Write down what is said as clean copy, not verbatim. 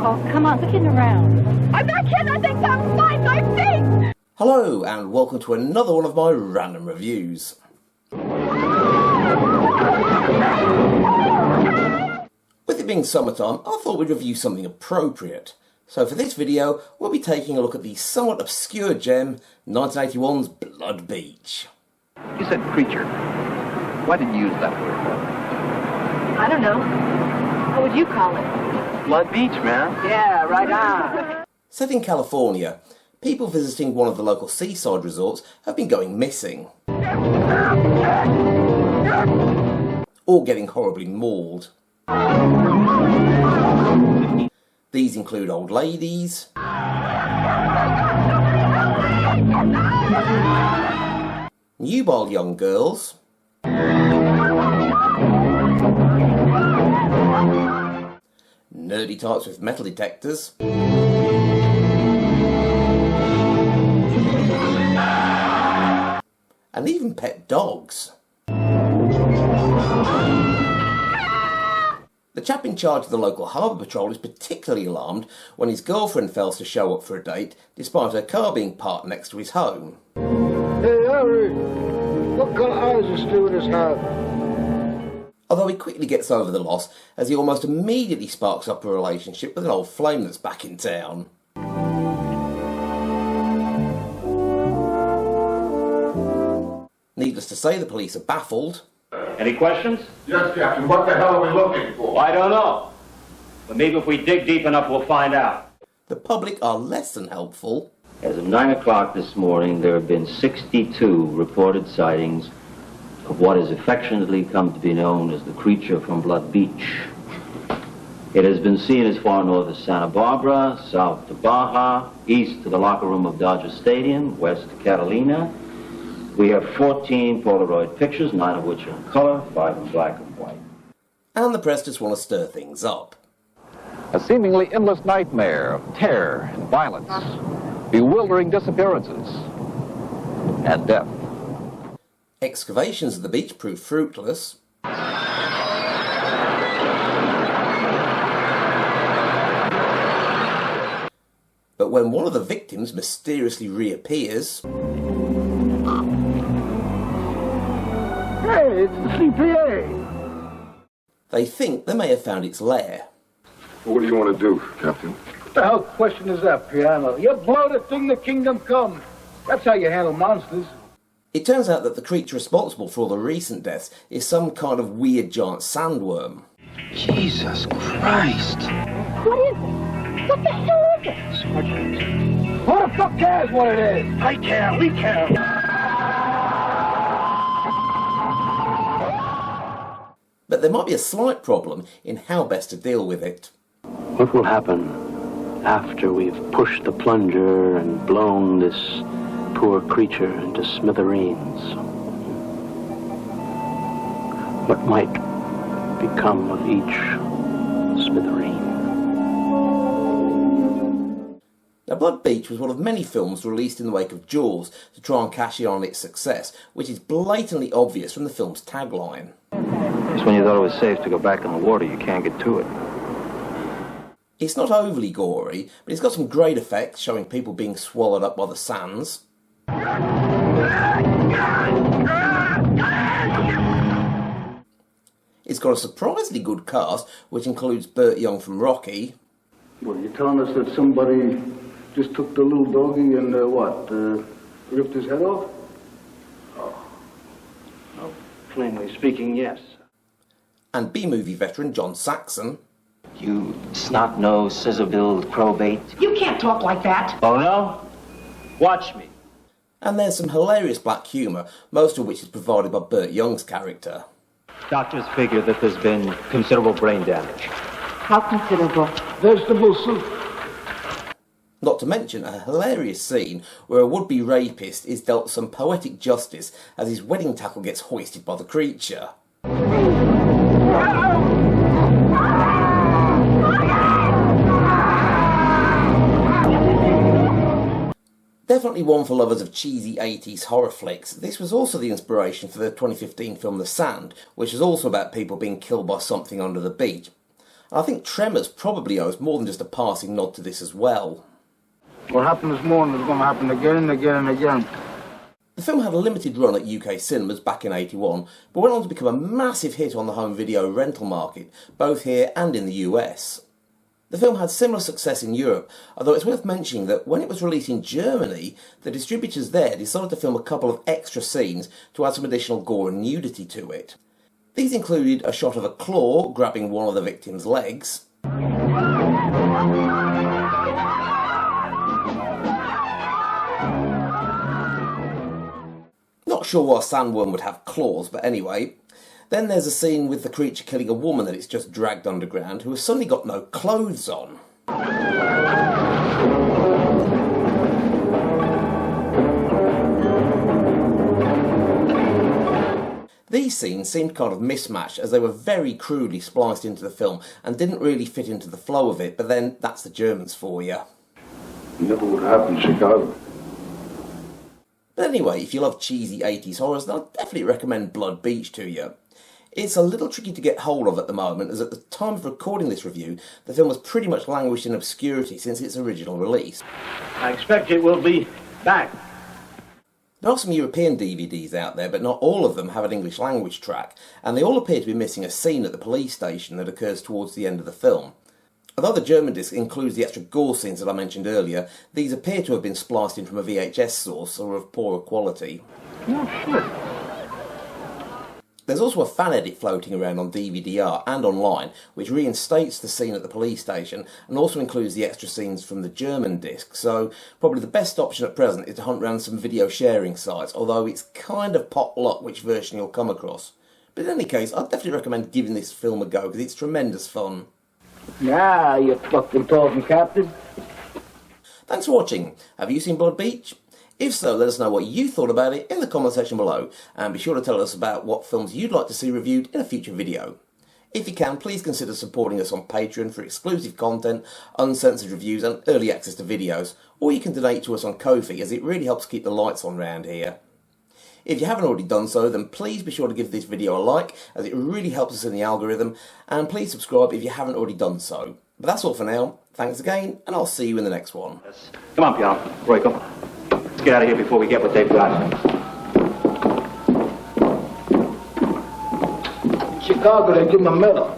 Oh, come on, quit kidding around. I'm not kidding, I think I'm fine, my feet! Hello, and welcome to another one of my random reviews. With it being summertime, I thought we'd review something appropriate. So for this video, we'll be taking a look at the somewhat obscure gem, 1981's Blood Beach. You said creature. Why did you use that word? I don't know. What would you call it? Blood Beach, man. Yeah, right on. Set in California, people visiting one of the local seaside resorts have been going missing. Or getting horribly mauled. These include old ladies, nubile young girls, nerdy types with metal detectors, and even pet dogs. The chap in charge of the local harbour patrol is particularly alarmed when his girlfriend fails to show up for a date despite her car being parked next to his home. Hey, Harry, what kind of eyes does stewardess have? Although he quickly gets over the loss as he almost immediately sparks up a relationship with an old flame that's back in town. Needless to say, the police are baffled. Any questions? Yes, Captain. What the hell are we looking for? I don't know. But maybe if we dig deep enough, we'll find out. The public are less than helpful. As of 9 o'clock this morning, there have been 62 reported sightings of what has affectionately come to be known as the creature from Blood Beach. It has been seen as far north as Santa Barbara, south to Baja, east to the locker room of Dodger Stadium, west to Catalina. We have 14 Polaroid pictures, 9 of which are in color, 5 in black and white. And the press just want to stir things up. A seemingly endless nightmare of terror and violence, bewildering disappearances, and death. Excavations of the beach proved fruitless. But when one of the victims mysteriously reappears... Hey, it's the CPA. they think they may have found its lair. What do you want to do, Captain? What the hell question is that, Piano? You blow the thing, the kingdom come. That's how you handle monsters. It turns out that the creature responsible for all the recent deaths is some kind of weird giant sandworm. Jesus Christ. What is it? What the hell is it? Who the fuck cares what it is? I care. We care. But there might be a slight problem in how best to deal with it. What will happen after we've pushed the plunger and blown this poor creature into smithereens? What might become of each smithereen? Now, Blood Beach was one of many films released in the wake of Jaws to try and cash in on its success, which is blatantly obvious from the film's tagline. Just when you thought it was safe to go back in the water, you can't get to it. It's not overly gory, but it's got some great effects showing people being swallowed up by the sands. It's got a surprisingly good cast, which includes Burt Young from Rocky. What, you telling us that somebody just took the little doggy and, ripped his head off? Well, plainly speaking, yes. And B-movie veteran John Saxon. You snot-nosed, scissor-billed crowbait. You can't talk like that. Oh, no? Watch me. And there's some hilarious black humour, most of which is provided by Burt Young's character. Doctors figure that there's been considerable brain damage. How considerable? Vegetable soup. Not to mention a hilarious scene where a would-be rapist is dealt some poetic justice as his wedding tackle gets hoisted by the creature. Definitely one for lovers of cheesy 80s horror flicks. This was also the inspiration for the 2015 film The Sand, which is also about people being killed by something under the beach. I think Tremors probably owes more than just a passing nod to this as well. What happened this morning is going to happen again and again and again. The film had a limited run at UK cinemas back in '81, but went on to become a massive hit on the home video rental market, both here and in the US. The film had similar success in Europe, although it's worth mentioning that when it was released in Germany, the distributors there decided to film a couple of extra scenes to add some additional gore and nudity to it. These included a shot of a claw grabbing one of the victim's legs, not sure why a sandworm would have claws, but anyway. Then there's a scene with the creature killing a woman that it's just dragged underground, who has suddenly got no clothes on. These scenes seemed kind of mismatched as they were very crudely spliced into the film and didn't really fit into the flow of it, but then that's the Germans for you. Never would happen in Chicago. But anyway, if you love cheesy 80s horrors, then I'd definitely recommend Blood Beach to you. It's a little tricky to get hold of at the moment, as at the time of recording this review, the film has pretty much languished in obscurity since its original release. I expect it will be back. There are some European DVDs out there, but not all of them have an English language track, and they all appear to be missing a scene at the police station that occurs towards the end of the film. Although the German disc includes the extra gore scenes that I mentioned earlier, these appear to have been spliced in from a VHS source or of poorer quality. Oh, shit. There's also a fan edit floating around on DVD-R and online, which reinstates the scene at the police station and also includes the extra scenes from the German disc, so probably the best option at present is to hunt around some video sharing sites, although it's kind of pot luck which version you'll come across. But in any case, I'd definitely recommend giving this film a go, because it's tremendous fun. Nah, you fucking talking, Captain. Thanks for watching. Have you seen Blood Beach? If so, let us know what you thought about it in the comment section below, and be sure to tell us about what films you'd like to see reviewed in a future video. If you can, please consider supporting us on Patreon for exclusive content, uncensored reviews and early access to videos, or you can donate to us on Ko-fi, as it really helps keep the lights on round here. If you haven't already done so, then please be sure to give this video a like, as it really helps us in the algorithm, and please subscribe if you haven't already done so. But that's all for now. Thanks again, and I'll see you in the next one. Come on, Piano. Roy, come on. Let's get out of here before we get what they've got. Chicago, they give him a medal.